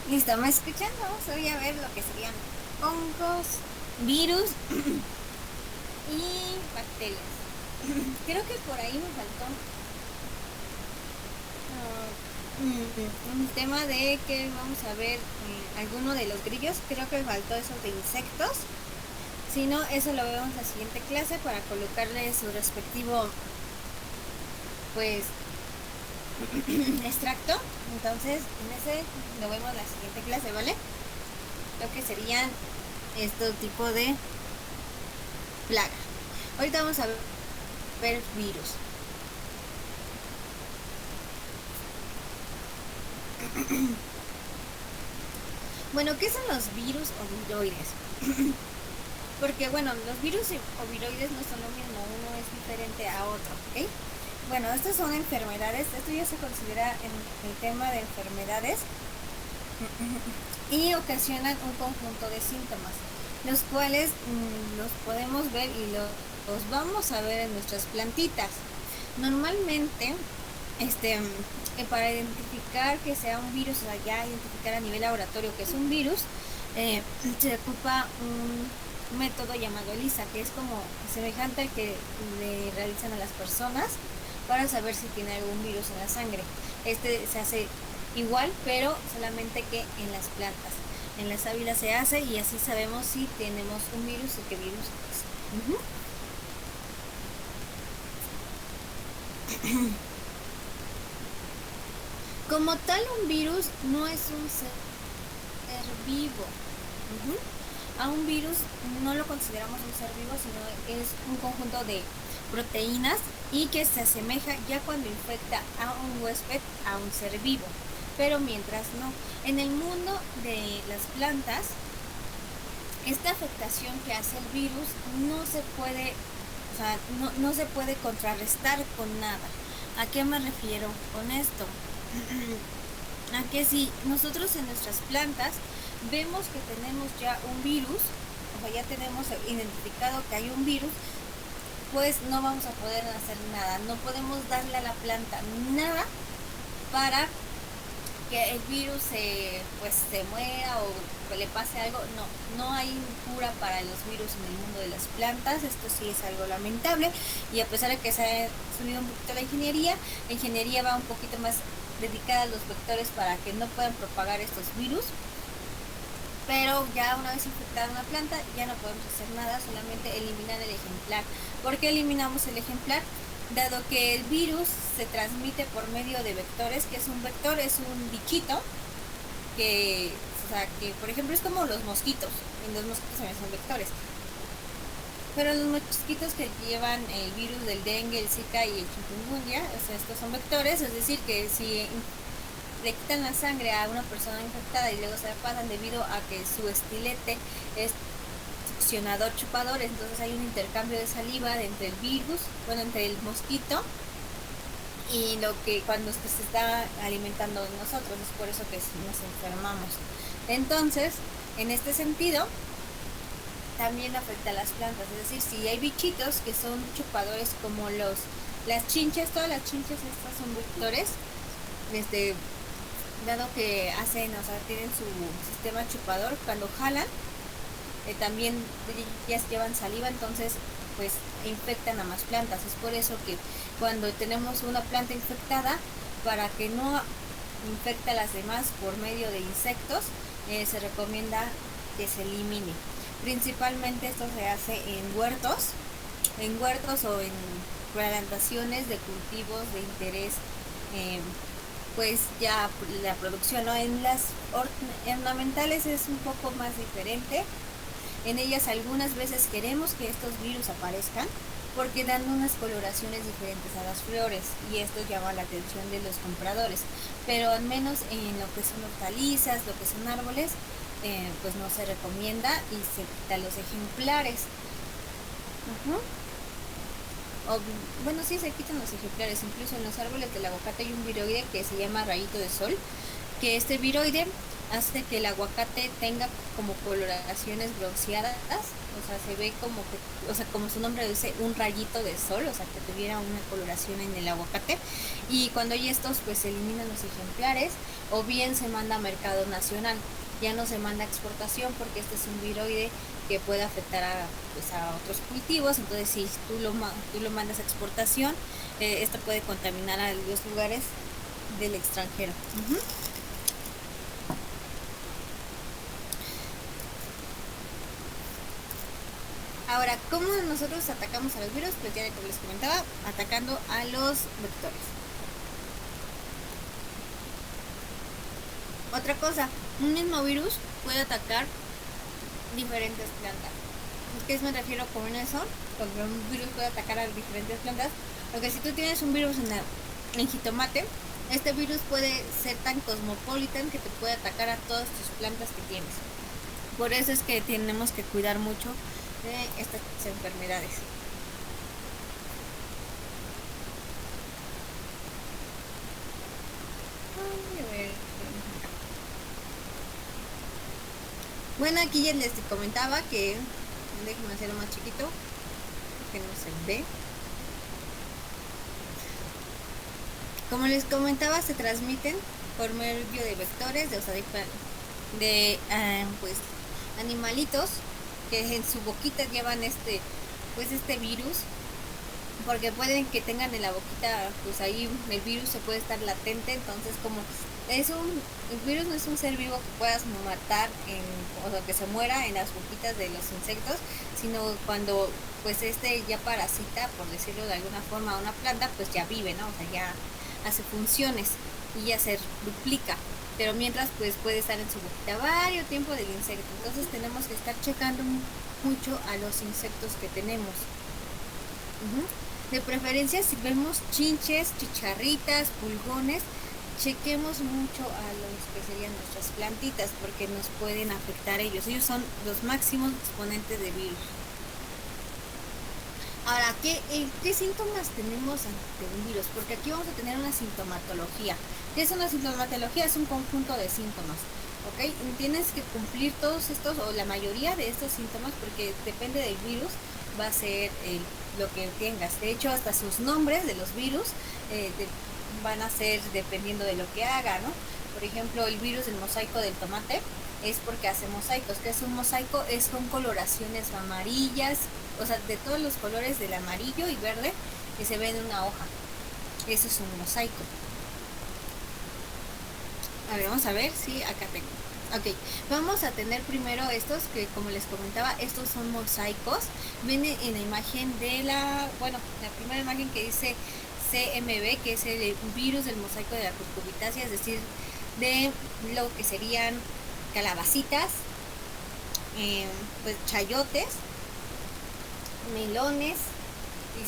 Listo, ¿me escuchan? Vamos hoy a ver lo que serían hongos, virus y bacterias. Creo que por ahí me faltó un tema de que vamos a ver alguno de los grillos. Creo que me faltó eso de insectos. Si no, eso lo vemos en la siguiente clase para colocarle su respectivo, pues, extracto. Entonces, en ese lo vemos en la siguiente clase, ¿vale? Lo que serían este tipo de plaga. Ahorita vamos a ver virus. Bueno, ¿qué son los virus o viroides? Porque, bueno, los virus o viroides no son lo mismo, uno es diferente a otro, ¿ok? Bueno, estas son enfermedades, esto ya se considera en el tema de enfermedades y ocasionan un conjunto de síntomas, los cuales los podemos ver y los vamos a ver en nuestras plantitas. Normalmente, para identificar que sea un virus, o sea, ya identificar a nivel laboratorio que es un virus, se ocupa un método llamado ELISA, que es como semejante al que le realizan a las personas para saber si tiene algún virus en la sangre. Este se hace igual, pero solamente que en las plantas. En la sábila se hace y así sabemos si tenemos un virus y qué virus es. Como tal, un virus no es un ser vivo. A un virus no lo consideramos un ser vivo, sino es un conjunto de proteínas y que se asemeja ya cuando infecta a un huésped a un ser vivo. Pero mientras no. En el mundo de las plantas, esta afectación que hace el virus no se puede, o sea, no se puede contrarrestar con nada. ¿A qué me refiero con esto? A que si nosotros en nuestras plantas vemos que tenemos ya un virus, o sea, ya tenemos identificado que hay un virus, pues no vamos a poder hacer nada, no podemos darle a la planta nada para que el virus se muera o le pase algo. No hay cura para los virus en el mundo de las plantas. Esto sí es algo lamentable, y a pesar de que se ha subido un poquito la ingeniería va un poquito más dedicada a los vectores para que no puedan propagar estos virus. Pero ya una vez infectada una planta ya no podemos hacer nada, solamente eliminar el ejemplar. ¿Por qué eliminamos el ejemplar? Dado que el virus se transmite por medio de vectores, que es un vector, es un bichito que, o sea, que por ejemplo es como los mosquitos, y los mosquitos también son vectores. Pero los mosquitos que llevan el virus del dengue, el zika y el chikungunya, o sea, estos son vectores, es decir, que si le quitan la sangre a una persona infectada y luego se la pasan debido a que su estilete es succionador chupador, entonces hay un intercambio de saliva entre el virus, bueno, entre el mosquito y lo que cuando se está alimentando de nosotros, es por eso que nos enfermamos. Entonces, en este sentido, también afecta a las plantas, es decir, si hay bichitos que son chupadores como las chinches, todas las chinches estas son vectores, dado que tienen su sistema chupador, cuando jalan, también ellas llevan saliva, entonces pues infectan a más plantas. Es por eso que cuando tenemos una planta infectada, para que no infecte a las demás por medio de insectos, se recomienda que se elimine. Principalmente esto se hace en huertos o en plantaciones de cultivos de interés, pues ya la producción, ¿no? En las ornamentales es un poco más diferente. En ellas algunas veces queremos que estos virus aparezcan porque dan unas coloraciones diferentes a las flores, y esto llama la atención de los compradores, pero al menos en lo que son hortalizas, lo que son árboles, pues no se recomienda y se quitan los ejemplares. Bueno, sí, se quitan los ejemplares. Incluso en los árboles del aguacate hay un viroide que se llama rayito de sol, que este viroide hace que el aguacate tenga como coloraciones bronceadas, o sea, se ve como que, o sea, como su nombre dice, un rayito de sol, o sea, que tuviera una coloración en el aguacate. Y cuando hay estos, pues se eliminan los ejemplares o bien se manda a mercado nacional. Ya no se manda a exportación porque este es un viroide que puede afectar a, pues, a otros cultivos. Entonces, si tú lo mandas a exportación, esto puede contaminar a los lugares del extranjero. Ahora, ¿cómo nosotros atacamos a los virus? Pues ya como les comentaba, atacando a los vectores. Otra cosa, un mismo virus puede atacar diferentes plantas. ¿Qué me refiero con eso? Porque un virus puede atacar a diferentes plantas. Porque si tú tienes un virus en jitomate, este virus puede ser tan cosmopolitan que te puede atacar a todas tus plantas que tienes. Por eso es que tenemos que cuidar mucho de estas enfermedades. A ver. Bueno, aquí ya les comentaba que déjenme hacerlo más chiquito que no se ve. Como les comentaba, se transmiten por medio de vectores, de pues animalitos que en su boquita llevan este virus, porque pueden que tengan en la boquita, pues ahí el virus se puede estar latente. Entonces, como el virus no es un ser vivo que puedas matar o sea, que se muera en las boquitas de los insectos, sino cuando pues ya parasita, por decirlo de alguna forma, a una planta, pues ya vive, ¿no? O sea, ya hace funciones y ya se duplica. Pero mientras, pues puede estar en su boquita varios tiempo del insecto. Entonces tenemos que estar checando mucho a los insectos que tenemos. De preferencia, si vemos chinches, chicharritas, pulgones, chequemos mucho a los que serían nuestras plantitas, porque nos pueden afectar ellos. Ellos son los máximos exponentes de virus. Ahora, ¿qué síntomas tenemos ante un virus? Porque aquí vamos a tener una sintomatología. ¿Qué es una sintomatología? Es un conjunto de síntomas. ¿Ok? Tienes que cumplir todos estos o la mayoría de estos síntomas, porque depende del virus, va a ser lo que tengas. De hecho, hasta sus nombres de los virus van a ser dependiendo de lo que haga, ¿no? Por ejemplo, el virus del mosaico del tomate es porque hace mosaicos. ¿Qué es un mosaico? Son coloraciones amarillas, o sea, de todos los colores del amarillo y verde que se ven en una hoja. Eso es un mosaico. A ver, vamos a ver si acá tengo. Ok, vamos a tener primero estos que, como les comentaba, estos son mosaicos. Viene en la imagen la primera imagen que dice CMV, que es el virus del mosaico de la cucurbitaceae, es decir, de lo que serían calabacitas, pues chayotes, melones y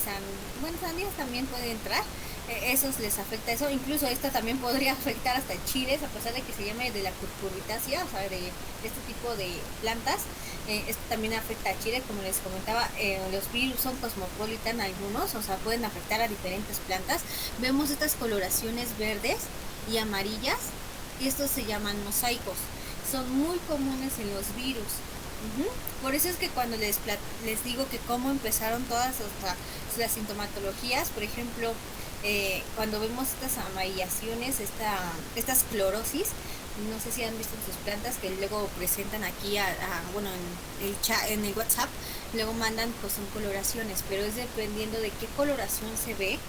sandías también puede entrar. Esos les afecta eso. Incluso esta también podría afectar hasta chiles, a pesar de que se llame de la cucurbitácea, o sea, de este tipo de plantas. Esto también afecta a chiles, como les comentaba. Los virus son cosmopolitan algunos, o sea, pueden afectar a diferentes plantas. Vemos estas coloraciones verdes y amarillas, y estos se llaman mosaicos. Son muy comunes en los virus. Por eso es que cuando les digo que cómo empezaron todas las sintomatologías, por ejemplo, cuando vemos estas amarillaciones, estas clorosis, no sé si han visto en sus plantas que luego presentan aquí en el WhatsApp, luego mandan pues son coloraciones, pero es dependiendo de qué coloración se ve,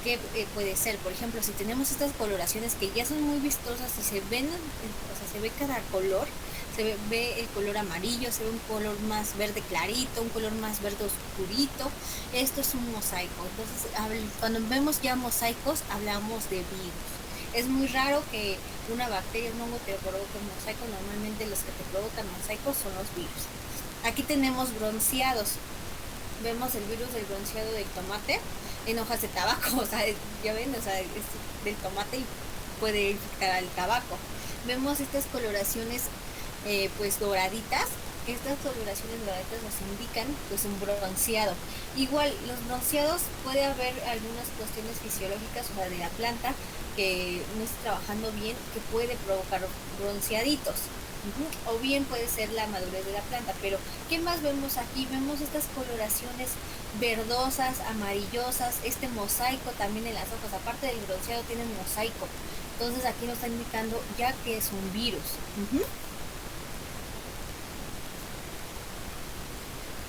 que puede ser. Por ejemplo, si tenemos estas coloraciones que ya son muy vistosas y se ven, o sea, se ve cada color, se ve el color amarillo, se ve un color más verde clarito, un color más verde oscurito, esto es un mosaico. Entonces, cuando vemos ya mosaicos, hablamos de virus. Es muy raro que una bacteria, un hongo te provoque un mosaico. Normalmente los que te provocan mosaicos son los virus. Aquí tenemos bronceados. Vemos el virus del bronceado del tomate en hojas de tabaco, o sea, ya ven, o sea, es del tomate y puede infectar al tabaco. Vemos estas coloraciones pues doraditas, estas coloraciones violeta nos indican pues un bronceado. Igual, los bronceados puede haber algunas cuestiones fisiológicas, o sea, de la planta que no esté trabajando bien, que puede provocar bronceaditos. O bien puede ser la madurez de la planta, pero ¿qué más vemos aquí? Vemos estas coloraciones verdosas, amarillosas, este mosaico también en las hojas, aparte del bronceado tienen mosaico, entonces aquí nos está indicando ya que es un virus.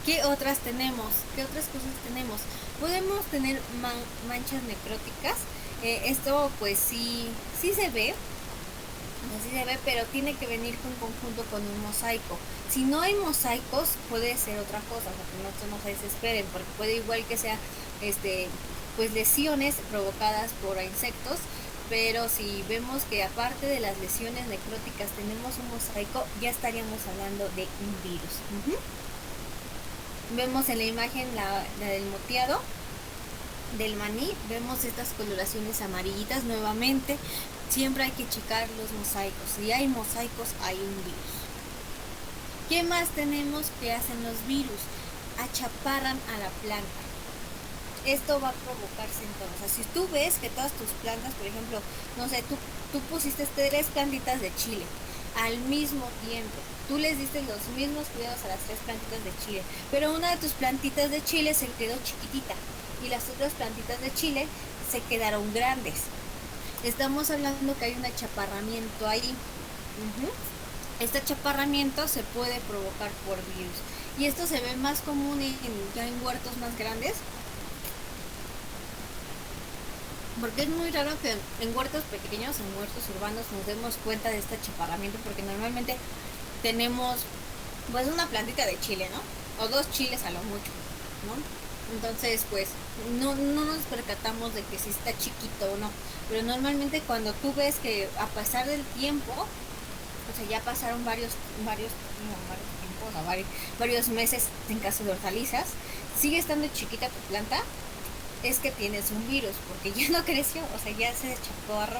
¿Qué otras tenemos? ¿Qué otras cosas tenemos? Podemos tener manchas necróticas. Esto pues sí se ve, así se ve, pero tiene que venir en conjunto con un mosaico. Si no hay mosaicos, puede ser otra cosa, o sea, que no se desesperen, porque puede igual que sea pues lesiones provocadas por insectos, pero si vemos que aparte de las lesiones necróticas tenemos un mosaico, ya estaríamos hablando de un virus. Vemos en la imagen la del moteado del maní, vemos estas coloraciones amarillitas nuevamente. Siempre hay que checar los mosaicos. Si hay mosaicos, hay un virus. ¿Qué más tenemos que hacen los virus? Achaparran a la planta. Esto va a provocar síntomas. O sea, si tú ves que todas tus plantas, por ejemplo, no sé, tú pusiste 3 plantitas de chile al mismo tiempo, tú les diste los mismos cuidados a las 3 plantitas de chile, pero una de tus plantitas de chile se quedó chiquitita y las otras plantitas de chile se quedaron grandes. Estamos hablando que hay un achaparramiento ahí. Este achaparramiento se puede provocar por virus. Y esto se ve más común ya en huertos más grandes. Porque es muy raro que en huertos pequeños, en huertos urbanos, nos demos cuenta de este achaparramiento, porque normalmente tenemos pues una plantita de chile, ¿no? O 2 chiles a lo mucho, ¿no? Entonces, pues, no nos percatamos de que si está chiquito o no. Pero normalmente cuando tú ves que a pasar del tiempo, o sea, ya pasaron varios tiempos, o varios meses en caso de hortalizas, sigue estando chiquita tu planta, es que tienes un virus, porque ya no creció, o sea, ya se deschaparró.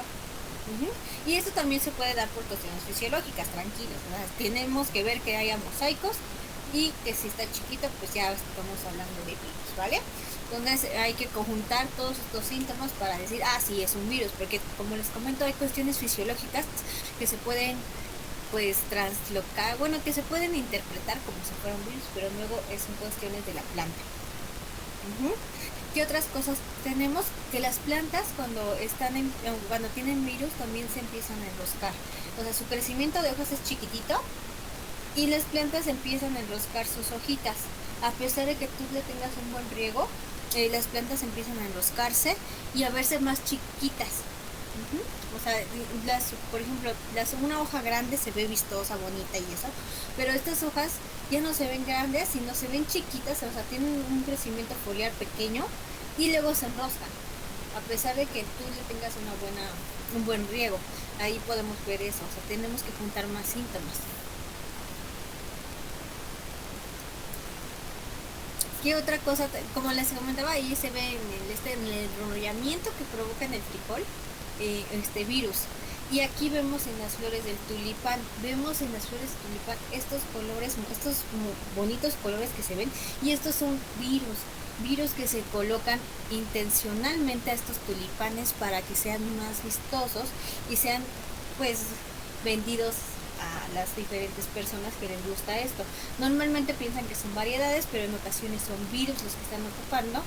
Y esto también se puede dar por cuestiones fisiológicas, tranquilos, ¿verdad? Tenemos que ver que haya mosaicos y que si está chiquito, pues ya estamos hablando de virus, ¿vale? Entonces hay que conjuntar todos estos síntomas para decir, sí, es un virus, porque como les comento, hay cuestiones fisiológicas que se pueden pues translocar, bueno, que se pueden interpretar como si fuera un virus, pero luego son cuestiones de la planta. ¿Qué otras cosas tenemos? Que las plantas cuando tienen virus también se empiezan a enroscar. O sea, su crecimiento de hojas es chiquitito y las plantas empiezan a enroscar sus hojitas. A pesar de que tú le tengas un buen riego, las plantas empiezan a enroscarse y a verse más chiquitas. O sea, por ejemplo, una hoja grande se ve vistosa, bonita y eso, pero estas hojas ya no se ven grandes, sino se ven chiquitas, o sea, tienen un crecimiento foliar pequeño y luego se enroscan, a pesar de que tú le tengas un buen riego. Ahí podemos ver eso, o sea, tenemos que juntar más síntomas. ¿Qué otra cosa? Como les comentaba, ahí se ve en el enrollamiento que provoca en el frijol este virus. Y aquí vemos en las flores del tulipán, estos colores, estos bonitos colores que se ven, y estos son virus que se colocan intencionalmente a estos tulipanes para que sean más vistosos y sean pues vendidos a las diferentes personas que les gusta esto. Normalmente piensan que son variedades, pero en ocasiones son virus los que están ocupando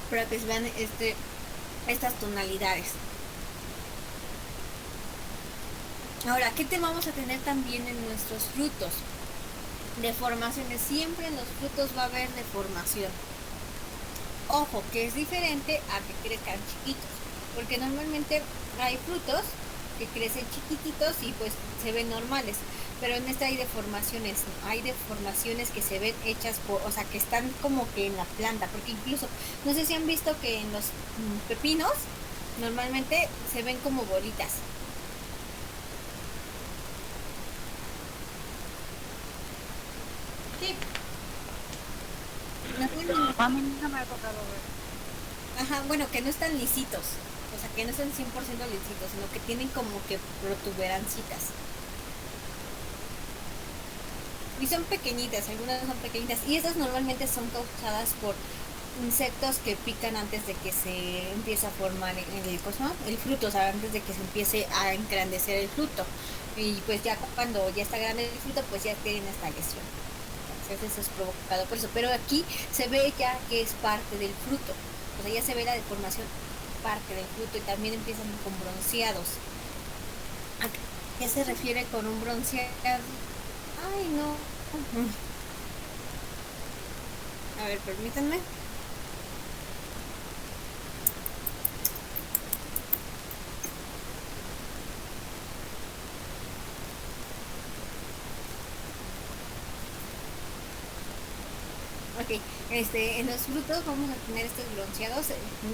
para que se vean estas tonalidades. Ahora, ¿qué te vamos a tener también en nuestros frutos? Deformaciones. Siempre en los frutos va a haber deformación. Ojo, que es diferente a que crezcan chiquitos, porque normalmente hay frutos que crecen chiquititos y pues se ven normales, pero en esta hay deformaciones que se ven hechas o sea, que están como que en la planta, porque incluso, no sé si han visto que en los pepinos normalmente se ven como bolitas. Sí. A mí no me ha tocado ver. Ajá, bueno, que no están lisitos, o sea, que no están 100% lisitos, sino que tienen como que protuberancitas. Y son pequeñitas, algunas son pequeñitas. Y estas normalmente son causadas por insectos que pican antes de que se empiece a formar el fruto, o sea, antes de que se empiece a engrandecer el fruto. Y pues ya cuando ya está grande el fruto, pues ya tienen esta lesión. Entonces eso es provocado por eso. Pero aquí se ve ya que es parte del fruto. O sea, ya se ve la deformación parte del fruto y también empiezan con bronceados. ¿A qué se refiere con un bronceado? Ay, no. A ver, permítanme. Ok, en los frutos vamos a tener estos bronceados.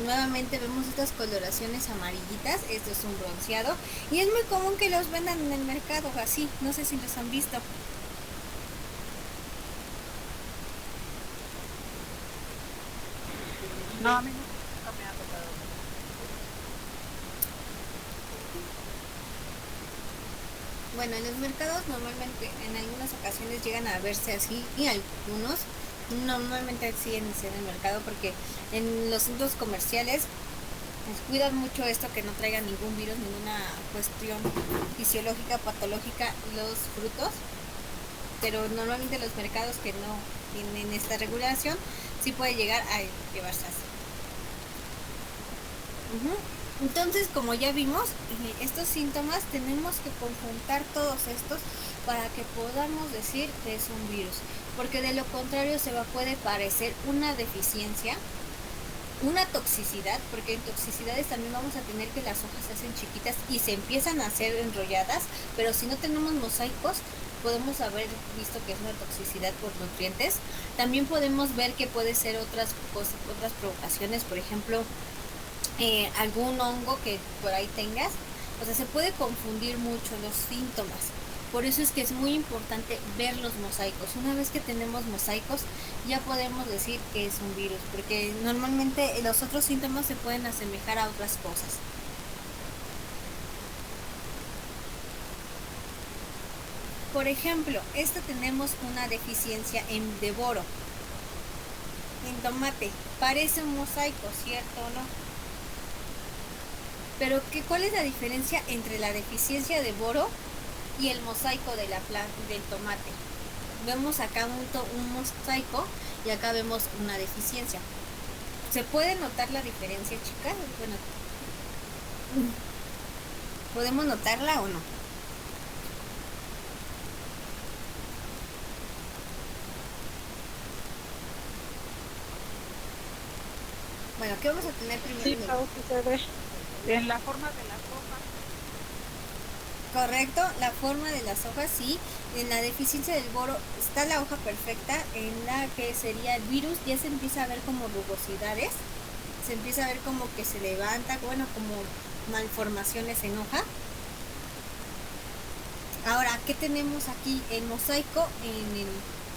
Nuevamente vemos estas coloraciones amarillitas. Esto es un bronceado. Y es muy común que los vendan en el mercado así. No sé si los han visto. No, a mí nunca me ha tocado. Bueno, en los mercados normalmente en algunas ocasiones llegan a verse así y algunos normalmente siguen en el mercado porque en los centros comerciales pues, cuidan mucho esto que no traiga ningún virus, ninguna cuestión fisiológica, patológica los frutos, pero normalmente los mercados que no tienen esta regulación sí puede llegar a llevarse así. Entonces, como ya vimos, estos síntomas tenemos que conjuntar todos estos para que podamos decir que es un virus, porque de lo contrario puede parecer una deficiencia, una toxicidad, porque en toxicidades también vamos a tener que las hojas se hacen chiquitas y se empiezan a hacer enrolladas, pero si no tenemos mosaicos podemos haber visto que es una toxicidad por nutrientes. También podemos ver que puede ser otras cosas, otras provocaciones, por ejemplo, algún hongo que por ahí tengas. O sea, se puede confundir mucho los síntomas. Por eso es que es muy importante ver los mosaicos. Una vez que tenemos mosaicos, ya podemos decir que es un virus, porque normalmente los otros síntomas se pueden asemejar a otras cosas. Por ejemplo, tenemos una deficiencia de boro. En tomate, parece un mosaico, ¿cierto o no? Pero ¿cuál es la diferencia entre la deficiencia de boro y el mosaico de la planta del tomate? Vemos acá un mosaico y acá vemos una deficiencia. ¿Se puede notar la diferencia, chicas? Bueno, ¿podemos notarla o no? Bueno, ¿qué vamos a tener primero? Sí, claro que se ve en la forma de las hojas. Correcto, la forma de las hojas, sí. En la deficiencia del boro está la hoja perfecta, en la que sería el virus ya se empieza a ver como rugosidades, se empieza a ver como que se levanta, bueno, como malformaciones en hoja. Ahora, ¿qué tenemos aquí? El mosaico,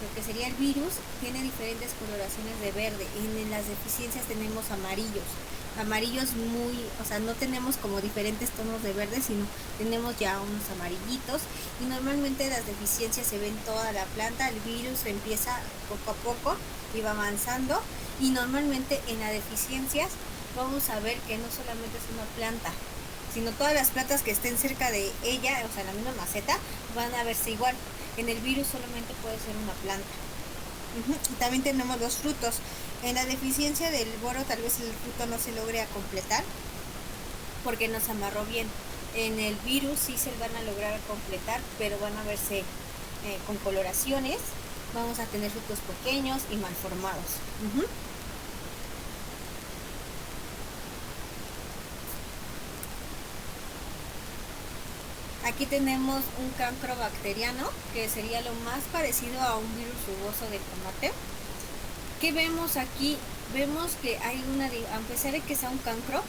lo que sería el virus, tiene diferentes coloraciones de verde. En las deficiencias tenemos amarillos muy, o sea, no tenemos como diferentes tonos de verde, sino tenemos ya unos amarillitos. Y normalmente las deficiencias se ven toda la planta, el virus empieza poco a poco y va avanzando. Y normalmente en las deficiencias vamos a ver que no solamente es una planta, sino todas las plantas que estén cerca de ella, o sea, la misma maceta, van a verse igual. En el virus solamente puede ser una planta. También tenemos los frutos. En la deficiencia del boro tal vez el fruto no se logre completar porque no se amarró bien. En el virus sí se van a lograr completar, pero van a verse con coloraciones. Vamos a tener frutos pequeños y malformados. Aquí tenemos un cancro bacteriano, que sería lo más parecido a un virus rugoso del tomate. ¿Qué vemos aquí? Vemos que hay a pesar de que sea un cancro,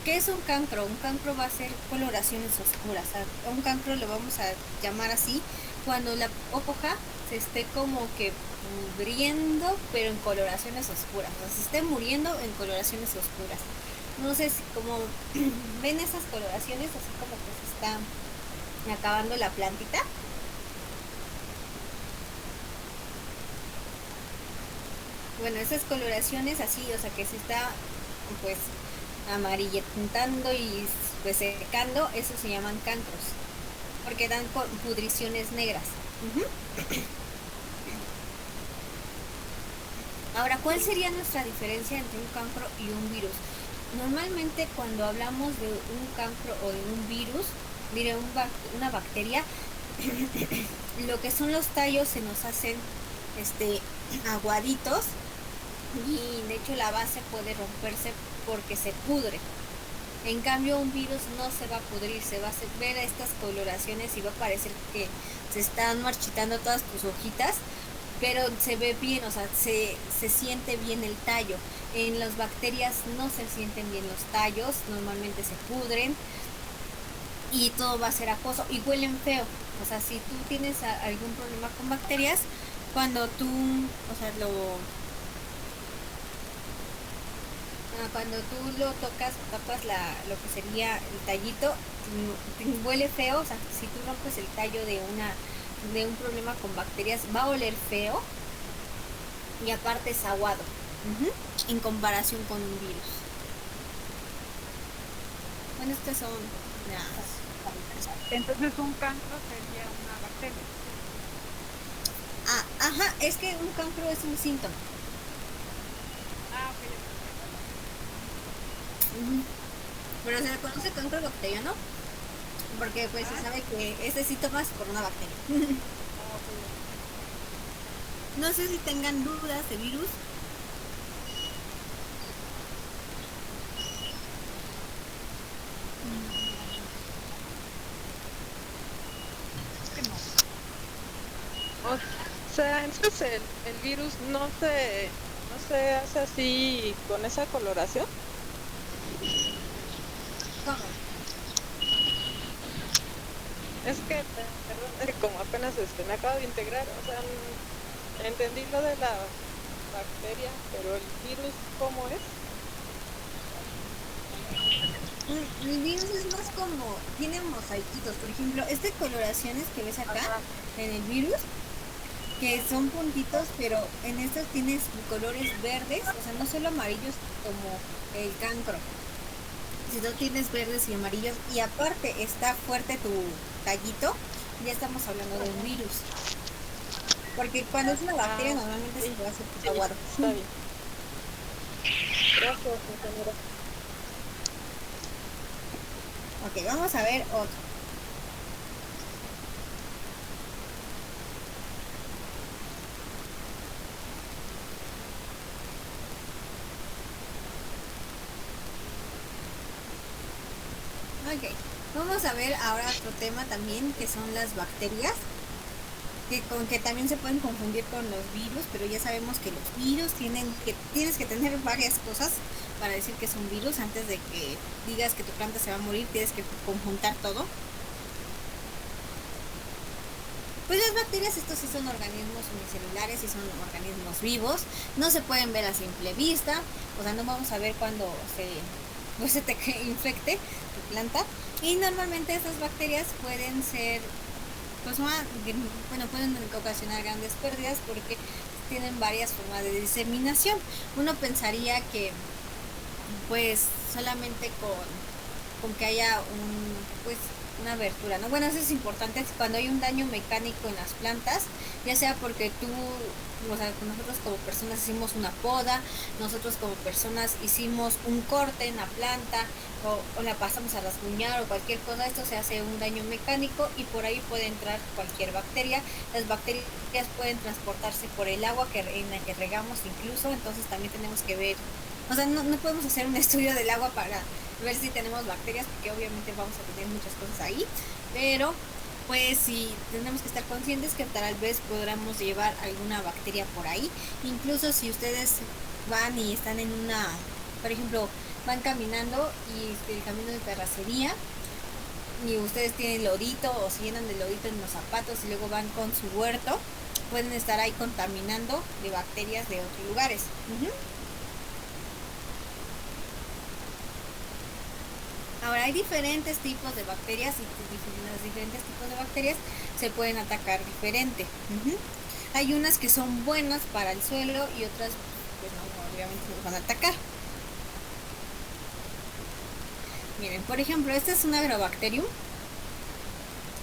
¿qué es un cancro? Un cancro va a ser coloraciones oscuras. A un cancro lo vamos a llamar así cuando la hoja se esté como que muriendo, pero en coloraciones oscuras. O sea, se esté muriendo en coloraciones oscuras. No sé si como ven esas coloraciones, así como que se está acabando la plantita. bueno, esas coloraciones así, o sea, que se está pues amarillentando y pues secando, eso se llaman cancros, porque dan pudriciones negras. Ujú. Ahora, ¿cuál sería nuestra diferencia entre un cancro y un virus? Normalmente cuando hablamos de un cancro o de un virus, diré una bacteria, lo que son los tallos se nos hacen aguaditos y de hecho la base puede romperse porque se pudre. En cambio un virus no se va a pudrir, se va a ver estas coloraciones y va a parecer que se están marchitando todas tus hojitas, pero se ve bien, o sea, se siente bien el tallo. En las bacterias no se sienten bien los tallos, normalmente se pudren y todo va a ser acoso y huelen feo. O sea, si tú tienes algún problema con bacterias, cuando tú, o sea, cuando tú lo tocas, tapas lo que sería el tallito, huele feo. O sea, si tú rompes el tallo de un problema con bacterias, va a oler feo y aparte es aguado. En comparación con un virus. Bueno, estas son Entonces un cancro sería una bacteria. Ajá, es que un cancro es un síntoma. Ok. Pero se le conoce cancro bacteriano porque pues se sabe que ese síntoma es por una bacteria. No sé si tengan dudas de virus. O sea, entonces el virus no se hace así con esa coloración. ¿Cómo? Es que, perdón, es que como apenas me acabo de integrar, o sea, entendí lo de la bacteria, pero el virus, ¿cómo es? El virus es más como, tiene mosaiquitos. Por ejemplo, estas coloraciones que ves acá en el virus, que son puntitos, pero en estos tienes colores verdes, o sea, no solo amarillos como el cancro, sino tienes verdes y amarillos, y aparte está fuerte tu tallito, ya estamos hablando de un virus. Porque cuando es una bacteria normalmente se puede hacer aguado. Está bien. Gracias, ingeniera. Ok, vamos a ver otro. Ok, vamos a ver ahora otro tema también, que son las bacterias, que también se pueden confundir con los virus, pero ya sabemos que los virus tienes que tener varias cosas para decir que es un virus. Antes de que digas que tu planta se va a morir, tienes que conjuntar todo. Pues las bacterias, estos sí son organismos unicelulares, sí son organismos vivos, no se pueden ver a simple vista, o sea, no vamos a ver cuando se te infecte tu planta, y normalmente estas bacterias pueden ser, pues pueden ocasionar grandes pérdidas porque tienen varias formas de diseminación. Uno pensaría que pues solamente con que haya una abertura, ¿no? Bueno, eso es importante cuando hay un daño mecánico en las plantas, ya sea porque o sea, nosotros como personas hicimos una poda, nosotros como personas hicimos un corte en la planta, o la pasamos a rasguñar o cualquier cosa, esto se hace un daño mecánico y por ahí puede entrar cualquier bacteria. Las bacterias pueden transportarse por el agua en la que regamos incluso, entonces también tenemos que ver, o sea, no podemos hacer un estudio del agua para ver si tenemos bacterias, porque obviamente vamos a tener muchas cosas ahí, pero pues sí tenemos que estar conscientes que tal vez podamos llevar alguna bacteria por ahí. Incluso si ustedes van y están por ejemplo, van caminando y el camino de terracería y ustedes tienen lodito o se llenan de lodito en los zapatos y luego van con su huerto, pueden estar ahí contaminando de bacterias de otros lugares. Ahora, hay diferentes tipos de bacterias y los diferentes tipos de bacterias se pueden atacar diferente. Hay unas que son buenas para el suelo y otras pues no, obviamente nos van a atacar. Miren, por ejemplo, esta es un agrobacterium.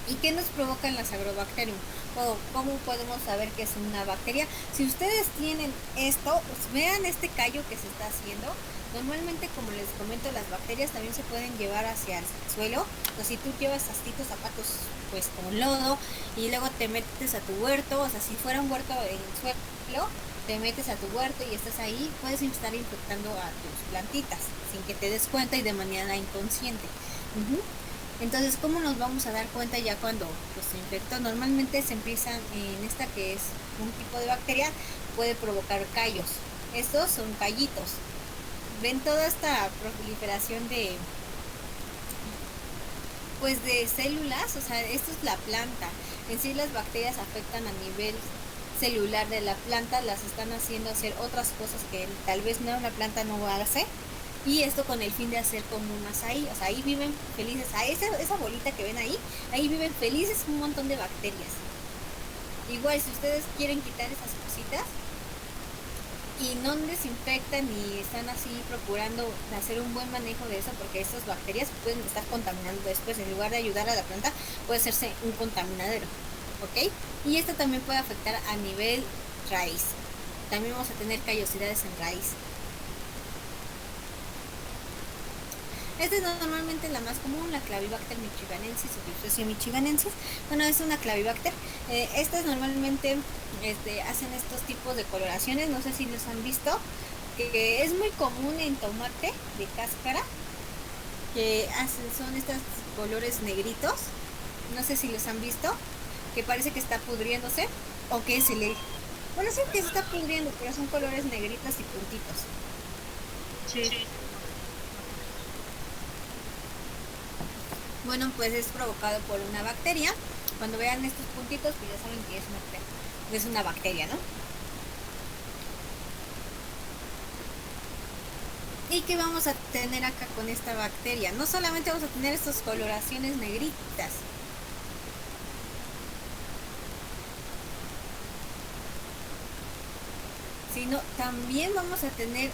¿Y qué nos provocan las agrobacterium? ¿O cómo podemos saber que es una bacteria? Si ustedes tienen esto, pues vean este callo que se está haciendo. Normalmente, como les comento, las bacterias también se pueden llevar hacia el suelo. O si tú llevas tus zapatos pues con lodo y luego te metes a tu huerto, o sea, si fuera un huerto en el suelo, te metes a tu huerto y estás ahí, puedes estar infectando a tus plantitas sin que te des cuenta y de manera inconsciente. Entonces, ¿cómo nos vamos a dar cuenta ya cuando pues, se infectó? Normalmente se empiezan en esta que es un tipo de bacteria, puede provocar callos. Estos son callitos. Ven toda esta proliferación de pues de células, o sea, esto es la planta. En sí las bacterias afectan a nivel celular de la planta, las están haciendo hacer otras cosas que tal vez no la planta no hace. Y esto con el fin de hacer comunas ahí, o sea, ahí viven felices, a esa bolita que ven ahí viven felices un montón de bacterias. Igual, si ustedes quieren quitar esas cositas y no desinfectan y están así procurando hacer un buen manejo de eso, porque estas bacterias pueden estar contaminando después, en lugar de ayudar a la planta, puede hacerse un contaminadero, ¿ok? Y esto también puede afectar a nivel raíz. También vamos a tener callosidades en raíz. Esta es normalmente la más común, la Clavibacter michiganensis o Cryptosporidium michiganensis. Bueno, es una Clavibacter. Estas normalmente hacen estos tipos de coloraciones, no sé si los han visto, que es muy común en tomate de cáscara, que son estos colores negritos. No sé si los han visto, que parece que está pudriéndose o que se le... Bueno, sí que se está pudriendo, pero son colores negritos y puntitos. Sí. Bueno, pues es provocado por una bacteria. Cuando vean estos puntitos, pues ya saben que es una bacteria, ¿no? ¿Y qué vamos a tener acá con esta bacteria? No solamente vamos a tener estas coloraciones negritas, sino también vamos a tener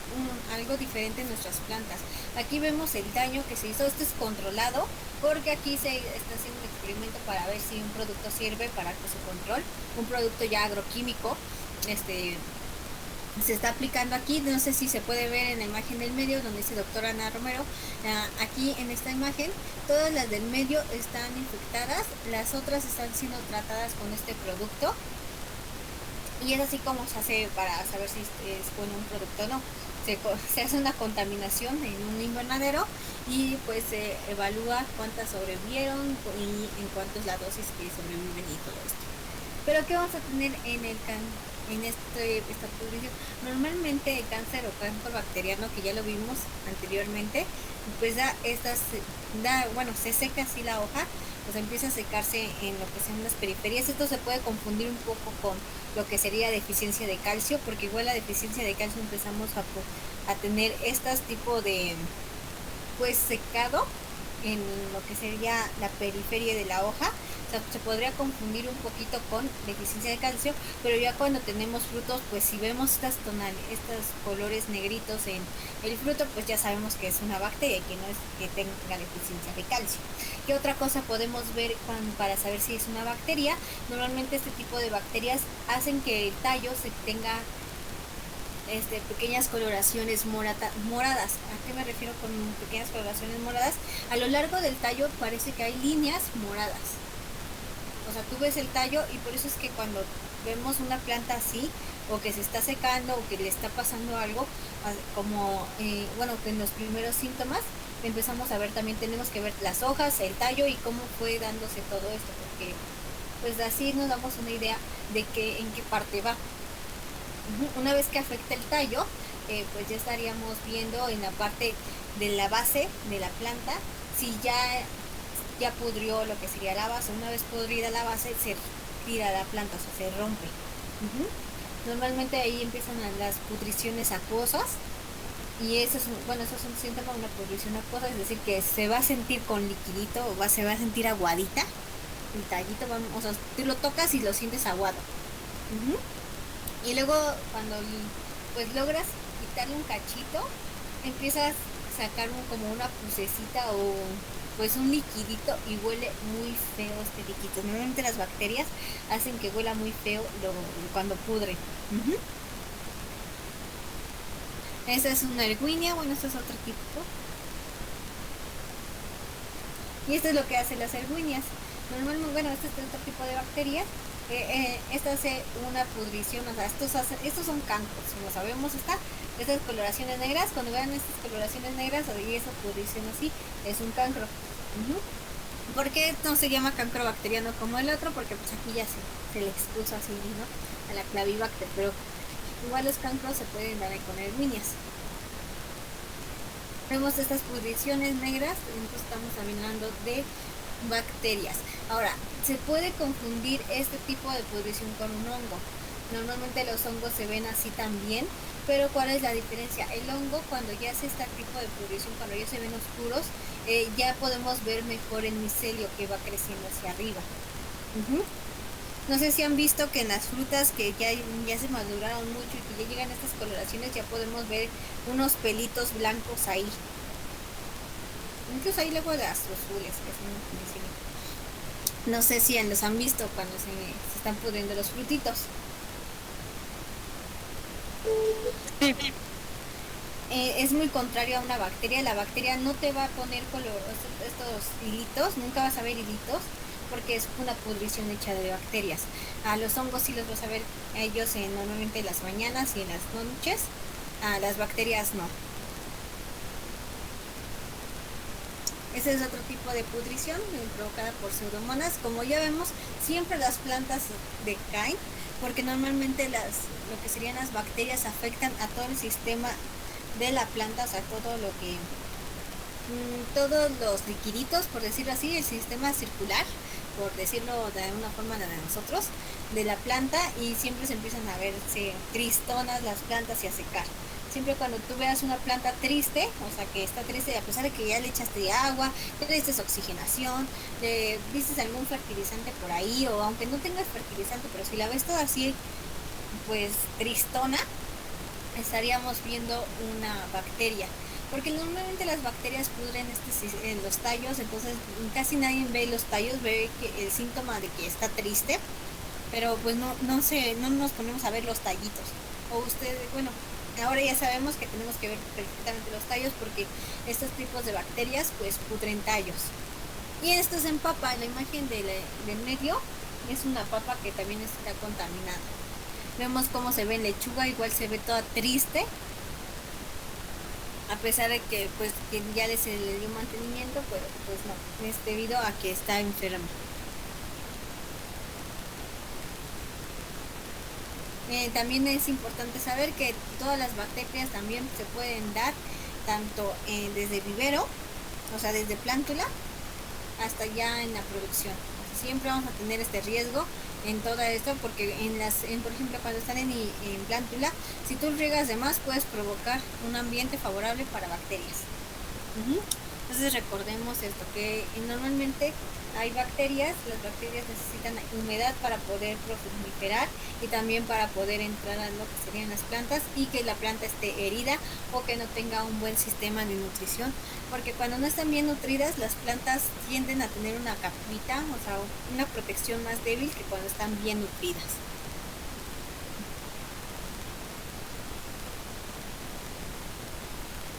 algo diferente en nuestras plantas. Aquí vemos el daño que se hizo. Esto es controlado porque aquí se está haciendo un experimento para ver si un producto sirve para su control, un producto ya agroquímico. Se está aplicando aquí, no sé si se puede ver en la imagen del medio donde dice doctora Ana Romero. Aquí en esta imagen todas las del medio están infectadas, las otras están siendo tratadas con este producto. Y es así como se hace para saber si es bueno un producto o no. Se hace una contaminación en un invernadero y pues se evalúa cuántas sobrevivieron y en cuánto es la dosis que sobreviven y todo esto. Pero ¿qué vamos a tener en esta pudrición? Normalmente el cáncer o cáncer bacteriano, que ya lo vimos anteriormente, pues se seca así la hoja, pues empieza a secarse en lo que son las periferias. Esto se puede confundir un poco con lo que sería deficiencia de calcio, porque igual la deficiencia de calcio empezamos a tener este tipo de pues secado en lo que sería la periferia de la hoja. O sea, se podría confundir un poquito con deficiencia de calcio, pero ya cuando tenemos frutos, pues si vemos estos colores negritos en el fruto, pues ya sabemos que es una bacteria y que no es que tenga deficiencia de calcio. ¿Qué otra cosa podemos ver para saber si es una bacteria? Normalmente este tipo de bacterias hacen que el tallo se tenga pequeñas coloraciones moradas. ¿A qué me refiero con pequeñas coloraciones moradas? A lo largo del tallo parece que hay líneas moradas. O sea, tú ves el tallo y por eso es que cuando vemos una planta así, o que se está secando, o que le está pasando algo, como, que en los primeros síntomas, empezamos a ver también, tenemos que ver las hojas, el tallo y cómo fue dándose todo esto, porque pues así nos damos una idea de en qué parte va. Una vez que afecta el tallo, pues ya estaríamos viendo en la parte de la base de la planta si ya pudrió lo que sería la base. Una vez pudrida la base, se tira la planta, o sea, se rompe. Normalmente ahí empiezan las pudriciones acuosas y eso es un síntoma de una pudrición acuosa, es decir, que se va a sentir con liquidito o se va a sentir aguadita el tallito, o sea, tú lo tocas y lo sientes aguado. Y luego cuando pues logras quitarle un cachito, empiezas a sacar como una pusecita o pues un liquidito y huele muy feo este líquido. Normalmente las bacterias hacen que huela muy feo cuando pudren. Esta es una erwinia, bueno, este es otro tipo. Y esto es lo que hacen las erwinias. Normalmente, bueno, este es otro tipo de bacterias. Esta hace una pudrición, o sea, estos son cancros, como sabemos estas coloraciones negras, cuando vean estas coloraciones negras y esa pudrición así, es un cancro. ¿Por qué no se llama cancro bacteriano como el otro? Porque pues aquí ya se le expuso así, ¿no? A la clavibacter, pero igual los cancros se pueden dar con erwinias. Vemos estas pudriciones negras, entonces estamos hablando de bacterias. Ahora, se puede confundir este tipo de pudrición con un hongo. Normalmente los hongos se ven así también, pero ¿cuál es la diferencia? El hongo, cuando ya hace este tipo de pudrición, cuando ya se ven oscuros, ya podemos ver mejor el micelio que va creciendo hacia arriba. No sé si han visto que en las frutas que ya se maduraron mucho y que ya llegan a estas coloraciones, ya podemos ver unos pelitos blancos ahí. Incluso ahí luego de astrozules, que es muy difícil. No sé si los han visto cuando se están pudriendo los frutitos. Sí. Es muy contrario a una bacteria. La bacteria no te va a poner estos hilitos, nunca vas a ver hilitos, porque es una pudrición hecha de bacterias. A los hongos sí los vas a ver ellos normalmente en las mañanas y en las noches. A las bacterias no. Ese es otro tipo de pudrición provocada por pseudomonas. Como ya vemos, siempre las plantas decaen porque normalmente lo que serían las bacterias afectan a todo el sistema de la planta, o sea, todos los liquiditos, por decirlo así, el sistema circular, por decirlo de una forma de nosotros, de la planta, y siempre se empiezan a verse tristonas las plantas y a secar. Siempre cuando tú veas una planta triste, o sea que está triste a pesar de que ya le echaste agua, ya le diste oxigenación, le diste algún fertilizante por ahí, o aunque no tengas fertilizante, pero si la ves toda así, pues tristona, estaríamos viendo una bacteria. Porque normalmente las bacterias pudren en los tallos, entonces casi nadie ve los tallos, ve el síntoma de que está triste, pero pues no nos ponemos a ver los tallitos. O ustedes, bueno, ahora ya sabemos que tenemos que ver perfectamente los tallos porque estos tipos de bacterias pues pudren tallos. Y esto es en papa, la imagen del medio es una papa que también está contaminada. Vemos cómo se ve en lechuga, igual se ve toda triste, a pesar de que pues que ya se le dio mantenimiento, pero pues no, es debido a que está enferma. También es importante saber que todas las bacterias también se pueden dar tanto desde vivero, o sea desde plántula, hasta ya en la producción. Siempre vamos a tener este riesgo en todo esto porque por ejemplo cuando están en plántula, si tú riegas de más puedes provocar un ambiente favorable para bacterias. Entonces recordemos esto, que normalmente hay bacterias, las bacterias necesitan humedad para poder proliferar y también para poder entrar a lo que serían las plantas y que la planta esté herida o que no tenga un buen sistema de nutrición, porque cuando no están bien nutridas las plantas tienden a tener una capita, o sea, una protección más débil que cuando están bien nutridas.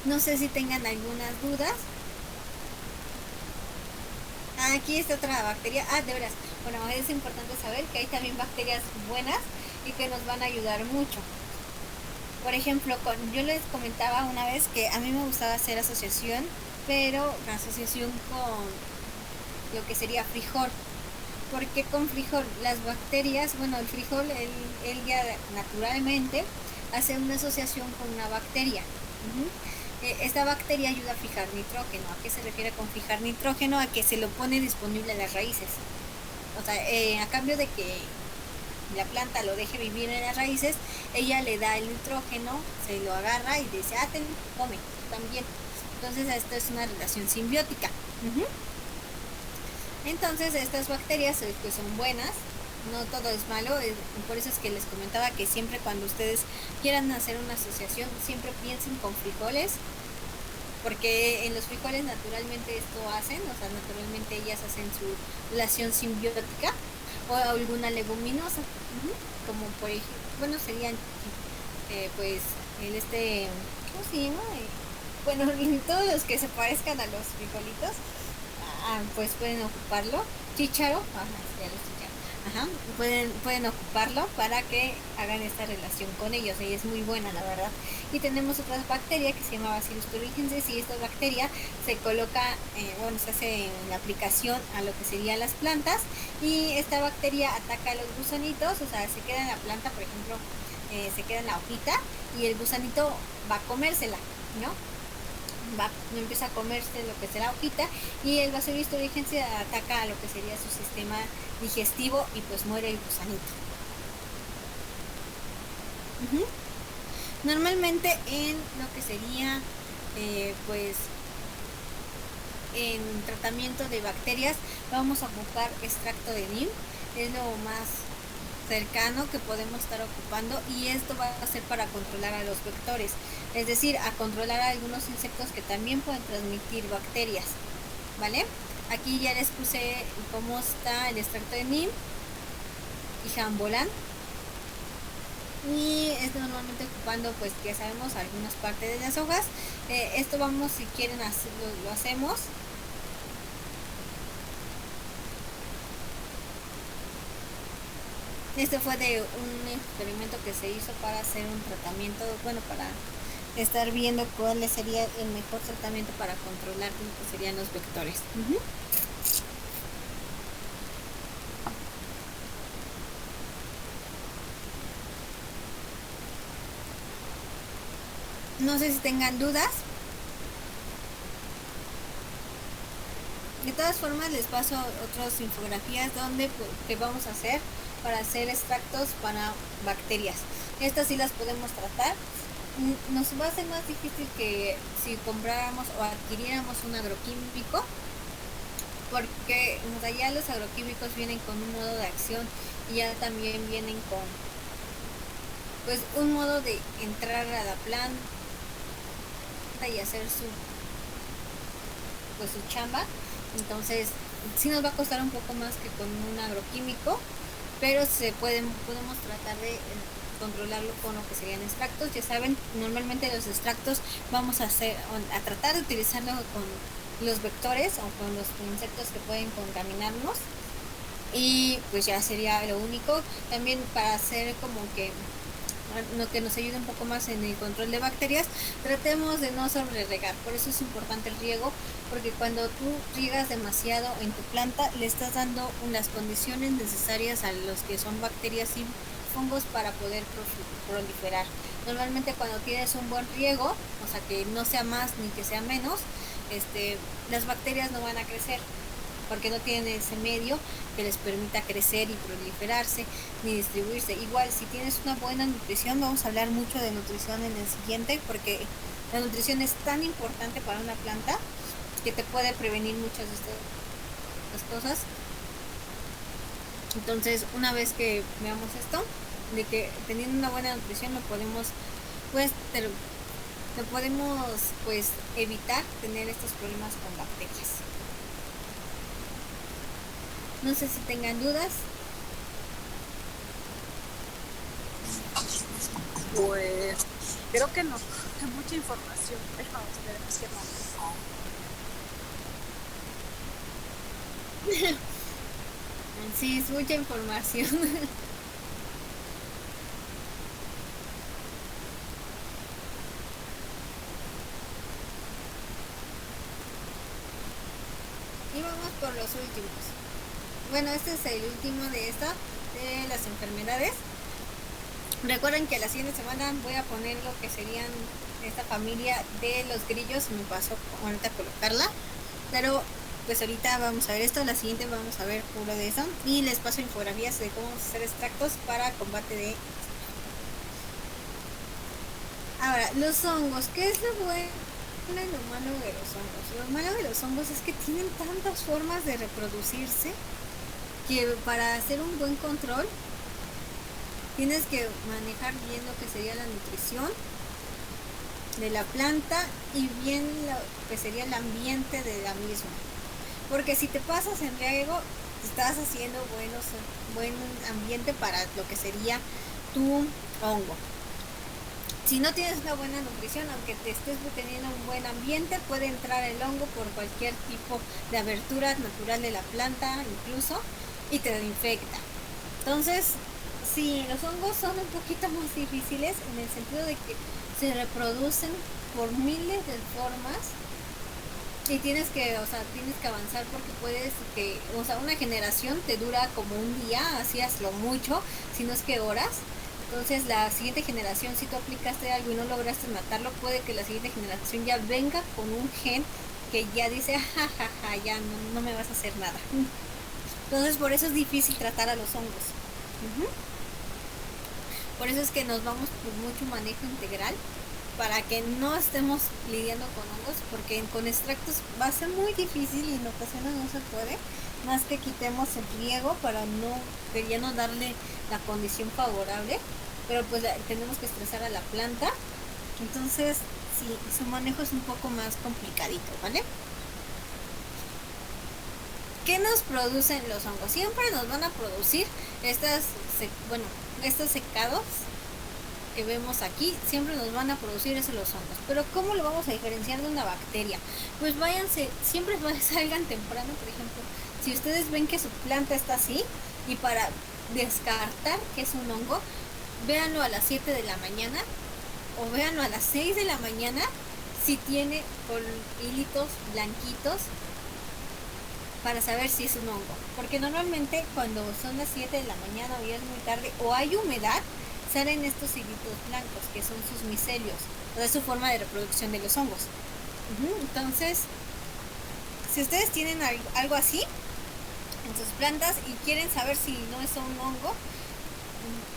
No sé si tengan algunas dudas. Aquí está otra bacteria. De veras. Bueno, es importante saber que hay también bacterias buenas y que nos van a ayudar mucho. Por ejemplo, yo les comentaba una vez que a mí me gustaba hacer asociación, pero asociación con lo que sería frijol. ¿Por qué con frijol? Las bacterias, bueno, el frijol, él ya naturalmente hace una asociación con una bacteria. Esta bacteria ayuda a fijar nitrógeno. ¿A qué se refiere con fijar nitrógeno? A que se lo pone disponible a las raíces. O sea, a cambio de que la planta lo deje vivir en las raíces, ella le da el nitrógeno, se lo agarra y dice, come, también. Entonces esto es una relación simbiótica. Entonces estas bacterias pues son buenas no todo es malo, por eso es que les comentaba que siempre cuando ustedes quieran hacer una asociación, siempre piensen con frijoles, porque en los frijoles naturalmente esto hacen, o sea, naturalmente ellas hacen su relación simbiótica o alguna leguminosa, como por ejemplo, bueno, serían pues ¿cómo se llama? Bueno, todos los que se parezcan a los frijolitos, pues pueden ocuparlo. Chícharo, ya los chícharos. Ajá, pueden ocuparlo para que hagan esta relación con ellos, y es muy buena la verdad. Y tenemos otra bacteria que se llama Bacillus thuringiensis, y esta bacteria se coloca, se hace en la aplicación a lo que serían las plantas, y esta bacteria ataca a los gusanitos, o sea, se queda en la planta, por ejemplo, se queda en la hojita, y el gusanito va a comérsela, ¿no? Empieza a comerse lo que será hojita, y el Bacillus thuringiensis ataca a lo que sería su sistema digestivo, y pues muere el gusanito. Normalmente en lo que sería pues en tratamiento de bacterias vamos a ocupar extracto de NIM, es lo más cercano que podemos estar ocupando, y esto va a ser para controlar a los vectores, es decir, a controlar a algunos insectos que también pueden transmitir bacterias, ¿vale? Aquí ya les puse cómo está el extracto de NIM y jambolán, y esto normalmente ocupando, pues ya sabemos, algunas partes de las hojas. Esto vamos, si quieren hacerlo, lo hacemos. Este fue de un experimento que se hizo para hacer un tratamiento, bueno, para estar viendo cuál sería el mejor tratamiento para controlar lo que serían los vectores. No sé si tengan dudas. De todas formas, les paso otras infografías donde que vamos a hacer para hacer extractos para bacterias. Estas sí las podemos tratar. Nos va a ser más difícil que si compráramos o adquiriéramos un agroquímico, porque ya los agroquímicos vienen con un modo de acción, y ya también vienen con pues un modo de entrar a la planta y hacer su chamba. Entonces sí nos va a costar un poco más que con un agroquímico, pero podemos tratar de controlarlo con lo que serían extractos. Ya saben, normalmente los extractos vamos a tratar de utilizarlo con los vectores o con los insectos que pueden contaminarnos, y pues ya sería lo único. También para hacer como que lo que nos ayude un poco más en el control de bacterias, tratemos de no sobre regar. Por eso es importante el riego, porque cuando tú riegas demasiado en tu planta, le estás dando unas condiciones necesarias a los que son bacterias y hongos para poder proliferar. Normalmente cuando tienes un buen riego, o sea, que no sea más ni que sea menos, las bacterias no van a crecer, porque no tienen ese medio que les permita crecer y proliferarse ni distribuirse. Igual, si tienes una buena nutrición, vamos a hablar mucho de nutrición en el siguiente, porque la nutrición es tan importante para una planta que te puede prevenir muchas de estas cosas. Entonces, una vez que veamos esto, de que teniendo una buena nutrición lo podemos evitar tener estos problemas con bacterias. No sé si tengan dudas. Pues creo que no, hay mucha información, pero esperemos que no. Sí, es mucha información. Y vamos por los últimos. Bueno, este es el último de las enfermedades. Recuerden que la siguiente semana voy a poner lo que serían esta familia de los grillos. Me pasó ahorita a colocarla, pero pues ahorita vamos a ver esto. La siguiente vamos a ver puro de eso, y les paso infografías de cómo hacer extractos para combate de. Ahora, los hongos. ¿Qué es lo bueno y lo malo de los hongos? Lo malo de los hongos es que tienen tantas formas de reproducirse que para hacer un buen control tienes que manejar bien lo que sería la nutrición de la planta y bien lo que sería el ambiente de la misma. Porque si te pasas en riego, estás haciendo buen ambiente para lo que sería tu hongo. Si no tienes una buena nutrición, aunque te estés teniendo un buen ambiente, puede entrar el hongo por cualquier tipo de abertura natural de la planta incluso y te infecta. Entonces, sí, los hongos son un poquito más difíciles en el sentido de que se reproducen por miles de formas y tienes que avanzar porque una generación te dura como un día, así es lo mucho, si no es que horas. Entonces la siguiente generación, si tú aplicaste algo y no lograste matarlo, puede que la siguiente generación ya venga con un gen que ya dice, jajaja, ya no me vas a hacer nada. Entonces por eso es difícil tratar a los hongos. Por eso es que nos vamos por mucho manejo integral, para que no estemos lidiando con hongos, porque con extractos va a ser muy difícil y en ocasiones no se puede, más que quitemos el riego para ya no darle la condición favorable, pero pues tenemos que estresar a la planta, entonces sí, su manejo es un poco más complicadito, ¿vale? ¿Qué nos producen los hongos? Siempre nos van a producir estos secados que vemos aquí, siempre nos van a producir eso los hongos. Pero ¿cómo lo vamos a diferenciar de una bacteria? Pues siempre salgan temprano, por ejemplo. Si ustedes ven que su planta está así, y para descartar que es un hongo, véanlo a las 7 de la mañana o véanlo a las 6 de la mañana si tiene con hilitos blanquitos, para saber si es un hongo. Porque normalmente cuando son las 7 de la mañana o ya es muy tarde o hay humedad, salen estos hilitos blancos que son sus micelios, o sea, su forma de reproducción de los hongos. Entonces, si ustedes tienen algo así en sus plantas y quieren saber si no es un hongo,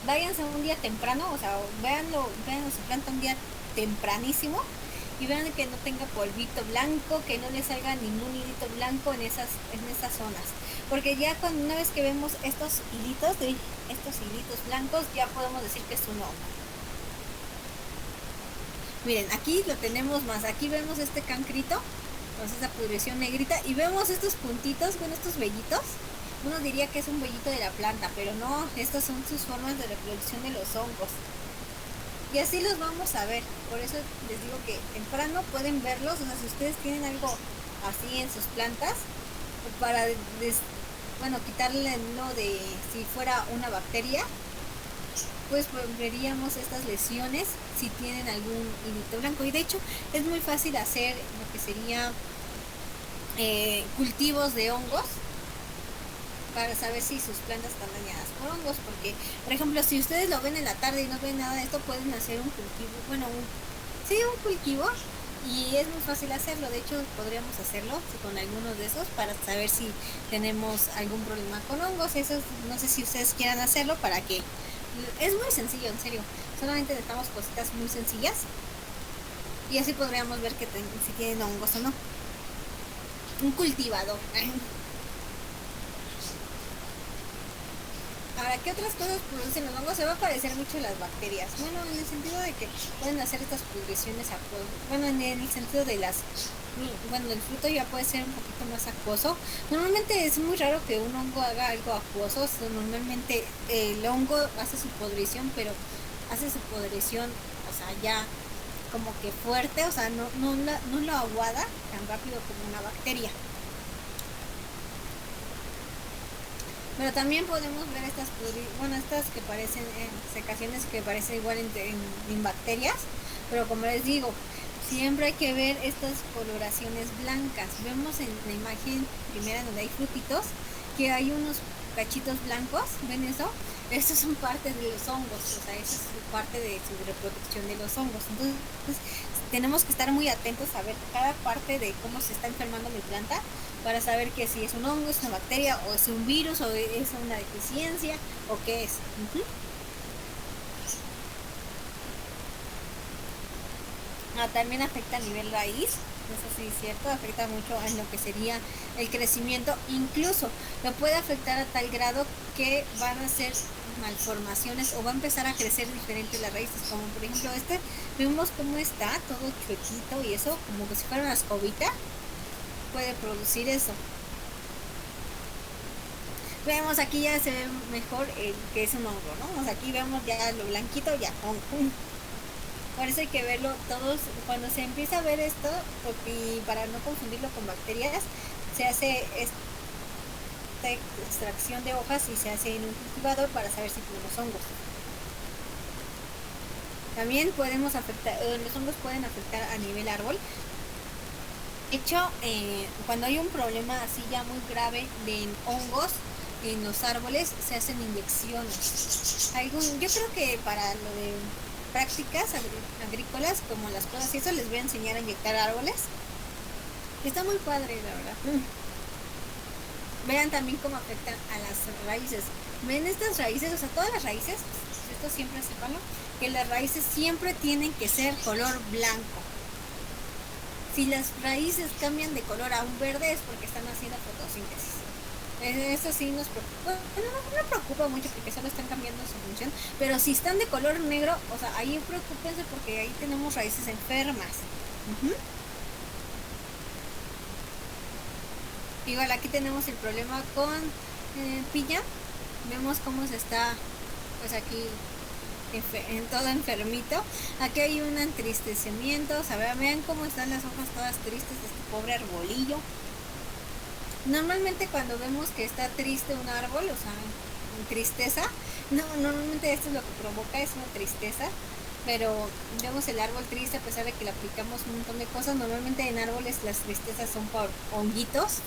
váyanse un día temprano, o sea, vean su planta un día tempranísimo y vean que no tenga polvito blanco, que no le salga ningún hilito blanco en esas zonas. Porque ya una vez que vemos estos hilitos blancos, ya podemos decir que es un hongo. Miren, aquí lo tenemos más, aquí vemos este cancrito, pues esta pudrición negrita, y vemos estos puntitos, estos vellitos. Uno diría que es un vellito de la planta, pero no, estas son sus formas de reproducción de los hongos. Y así los vamos a ver, por eso les digo que temprano pueden verlos, o sea, si ustedes tienen algo así en sus plantas, para quitarle lo de si fuera una bacteria, pues veríamos estas lesiones si tienen algún hilito blanco. Y de hecho es muy fácil hacer lo que sería cultivos de hongos para saber si sus plantas están dañadas por hongos, porque por ejemplo si ustedes lo ven en la tarde y no ven nada de esto, pueden hacer un cultivo, un cultivo, y es muy fácil hacerlo. De hecho podríamos hacerlo con algunos de esos para saber si tenemos algún problema con hongos. Eso no sé si ustedes quieran hacerlo, para que es muy sencillo, en serio, solamente necesitamos cositas muy sencillas y así podríamos ver si tienen hongos o no. Un cultivador. Ahora, ¿qué otras cosas producen los hongos? Se va a parecer mucho a las bacterias. Bueno, en el sentido de que pueden hacer estas pudriciones acuosas. Bueno, en el sentido de el fruto ya puede ser un poquito más acuoso. Normalmente es muy raro que un hongo haga algo acuoso. Normalmente el hongo hace su pudrición, pero hace su pudrición, o sea, ya como que fuerte, o sea, no lo aguada tan rápido como una bacteria. Pero también podemos ver estas que parecen secaciones que parecen igual en bacterias, pero como les digo, siempre hay que ver estas coloraciones blancas. Vemos en la imagen primera donde hay frutitos que hay unos cachitos blancos, ¿ven eso? Estos son parte de los hongos, o sea, eso es parte de su reproducción de los hongos. Entonces tenemos que estar muy atentos a ver cada parte de cómo se está enfermando mi planta, para saber que si es un hongo, es una bacteria, o es un virus, o es una deficiencia, o qué es. También afecta a nivel raíz, eso sí es cierto, afecta mucho en lo que sería el crecimiento, incluso lo puede afectar a tal grado que van a ser malformaciones o va a empezar a crecer diferente las raíces, como por ejemplo vemos cómo está todo chuequito y eso, como que si fuera una escobita, puede producir eso. Vemos aquí ya se ve mejor que es un hongo, ¿no? O sea, aquí vemos ya lo blanquito, ya hongo. Por eso hay que verlo todos, cuando se empieza a ver esto, y para no confundirlo con bacterias, se hace esta extracción de hojas y se hace en un cultivador para saber si tenemos hongos. También podemos afectar, los hongos pueden afectar a nivel árbol. De hecho, cuando hay un problema así ya muy grave de hongos en los árboles, se hacen inyecciones. Yo creo que para lo de prácticas agrícolas como las cosas y eso les voy a enseñar a inyectar árboles. Está muy padre, la verdad. Vean también cómo afectan a las raíces. Ven estas raíces, o sea, todas las raíces, esto siempre sépanlo, que las raíces siempre tienen que ser color blanco. Si las raíces cambian de color a un verde es porque están haciendo fotosíntesis. Eso sí nos preocupa. Bueno, no preocupa mucho porque solo están cambiando su función. Pero si están de color negro, o sea, ahí preocúpense porque ahí tenemos raíces enfermas. Igual aquí tenemos el problema con piña. Vemos cómo se está, pues aquí en todo enfermito. Aquí hay un entristecimiento. O sea, vean cómo están las hojas todas tristes de este pobre arbolillo. Normalmente cuando vemos que está triste un árbol, o sea, en tristeza, normalmente esto es lo que provoca, es una tristeza, pero vemos el árbol triste a pesar de que le aplicamos un montón de cosas. Normalmente en árboles las tristezas son por honguitos,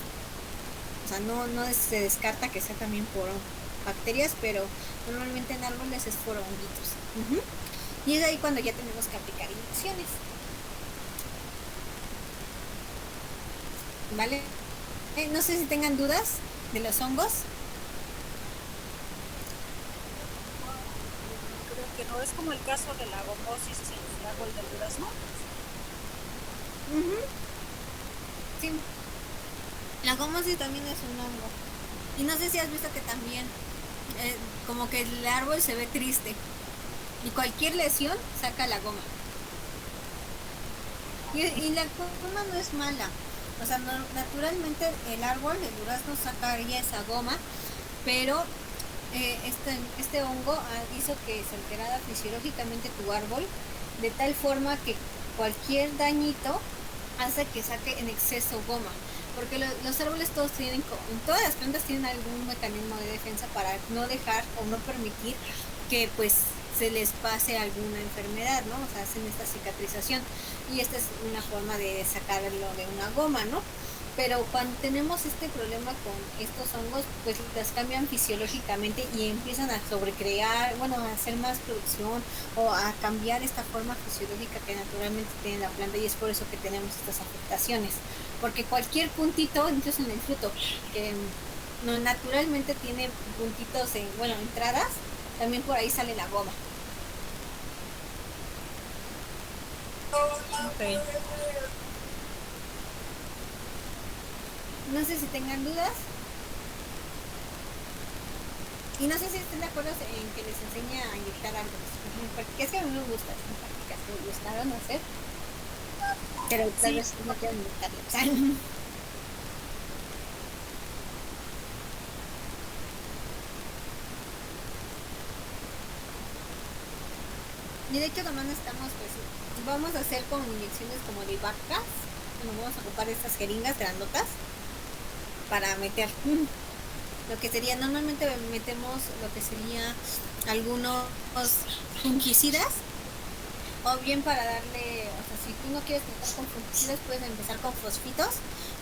o sea, no se descarta que sea también por bacterias, pero normalmente en árboles es por honguitos. Y es ahí cuando ya tenemos que aplicar inyecciones. ¿Vale? No sé si tengan dudas de los hongos. Creo que no, es como el caso de la gombosis en el árbol del durazno. Sí. La gombosis también es un hongo. Y no sé si has visto que también como que el árbol se ve triste. Y cualquier lesión saca la goma. Y la goma no es mala. O sea, naturalmente el árbol, el durazno, sacaría esa goma, pero este hongo hizo que se alterara fisiológicamente tu árbol de tal forma que cualquier dañito hace que saque en exceso goma. Porque los árboles todas las plantas tienen algún mecanismo de defensa para no dejar o no permitir que pues se les pase alguna enfermedad, ¿no? O sea, hacen esta cicatrización y esta es una forma de sacarlo de una goma, ¿no? Pero cuando tenemos este problema con estos hongos, pues las cambian fisiológicamente y empiezan a sobrecrear, bueno, a hacer más producción o a cambiar esta forma fisiológica que naturalmente tiene la planta, y es por eso que tenemos estas afectaciones. Porque cualquier puntito, incluso en el fruto, que naturalmente tiene puntitos entradas, también por ahí sale la goma. Okay. No sé si tengan dudas. Y no sé si estén de acuerdo en que les enseñe a inyectar árboles. Porque es que a mí me gusta, son prácticas que me gustaron hacer. Pero tal vez no quiero inyectarlo. Y de hecho nomás estamos, pues, vamos a hacer con inyecciones como de vacas. Nos vamos a ocupar estas jeringas grandotas para meter lo que sería, normalmente metemos lo que sería algunos fungicidas, o bien para darle, o sea, si tú no quieres tratar con fungicidas, puedes empezar con fosfitos.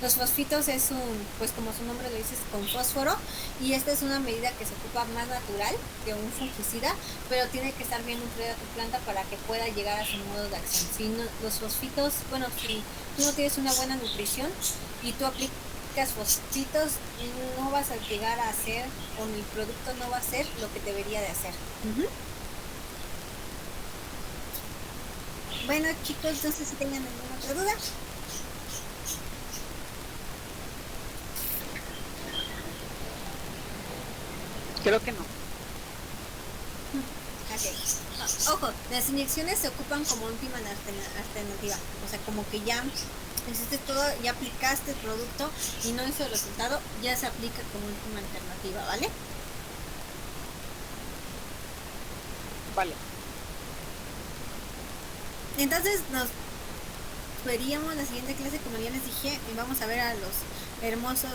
Los fosfitos es pues como su nombre lo dice, es con fósforo, y esta es una medida que se ocupa más natural que un fungicida, pero tiene que estar bien nutrida tu planta para que pueda llegar a su modo de acción. Si no, los fosfitos, bueno, si tú no tienes una buena nutrición y tú aplicas fosfitos, no vas a llegar a hacer, o el producto no va a hacer lo que debería de hacer. Bueno, chicos, no sé si tengan alguna otra duda. Creo que no. Ok. Ojo, las inyecciones se ocupan como última alternativa. O sea, como que ya hiciste todo, ya aplicaste el producto y no hizo el resultado, ya se aplica como última alternativa, ¿vale? Vale. Entonces nos veríamos la siguiente clase, como ya les dije, y vamos a ver a los hermosos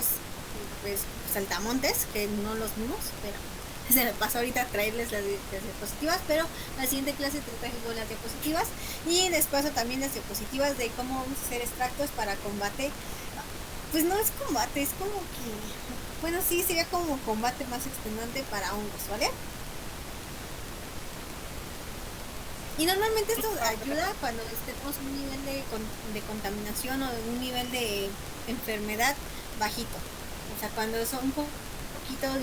pues saltamontes, que no los vimos, pero se me pasó ahorita traerles las diapositivas, pero la siguiente clase te traigo las diapositivas y les paso también las diapositivas de cómo vamos a hacer extractos para combate. Pues no es combate, es como que, bueno, sí, sería como combate más extenuante para hongos, ¿vale? Y normalmente esto ayuda cuando tenemos un nivel de contaminación o un nivel de enfermedad bajito. O sea, cuando es un poquito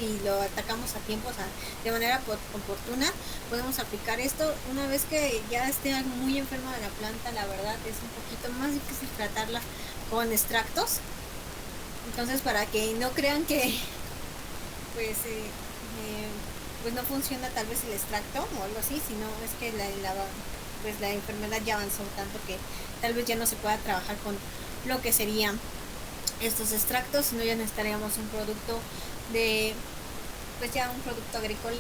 y lo atacamos a tiempo, o sea, de manera oportuna, podemos aplicar esto. Una vez que ya esté muy enferma de la planta, la verdad es un poquito más difícil tratarla con extractos. Entonces, para que no crean que pues no funciona tal vez el extracto o algo así, sino es que la enfermedad ya avanzó tanto que tal vez ya no se pueda trabajar con lo que serían estos extractos, sino ya necesitaríamos un producto pues ya un producto agrícola,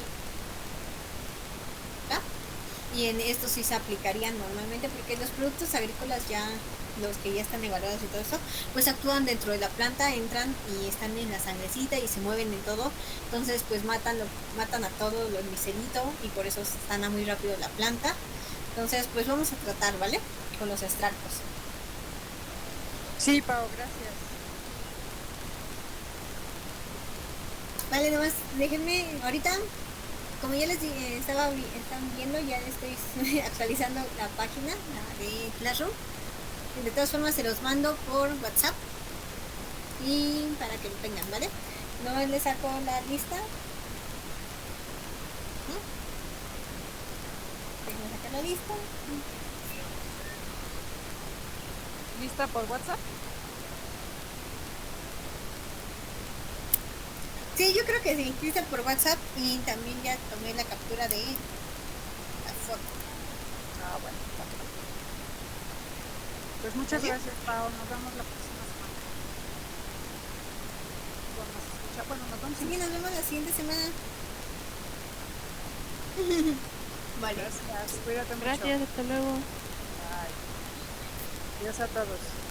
y en esto sí se aplicarían normalmente, porque los productos agrícolas ya, los que ya están evaluados y todo eso, pues actúan dentro de la planta, entran y están en la sangrecita y se mueven en todo, entonces pues matan a todo lo miserito y por eso sana muy rápido la planta. Entonces pues vamos a tratar, ¿vale? Con los extractos. Sí, Pau, gracias. Vale, nomás déjenme ahorita, como ya les estaban viendo, ya estoy actualizando la página de Classroom. De todas formas se los mando por WhatsApp y para que lo tengan, ¿vale? No les saco la lista. Tengo que sacar la lista. ¿Lista por WhatsApp? Sí, yo creo que sí, lista por WhatsApp y también ya tomé la captura de la foto. Ah, bueno. Pues muchas gracias, Pau. Nos vemos la próxima semana. Bueno, nos vemos. Sí, nos vemos la siguiente semana. Vale. Gracias. Cuídate mucho. Gracias, hasta luego. Bye. Adiós a todos.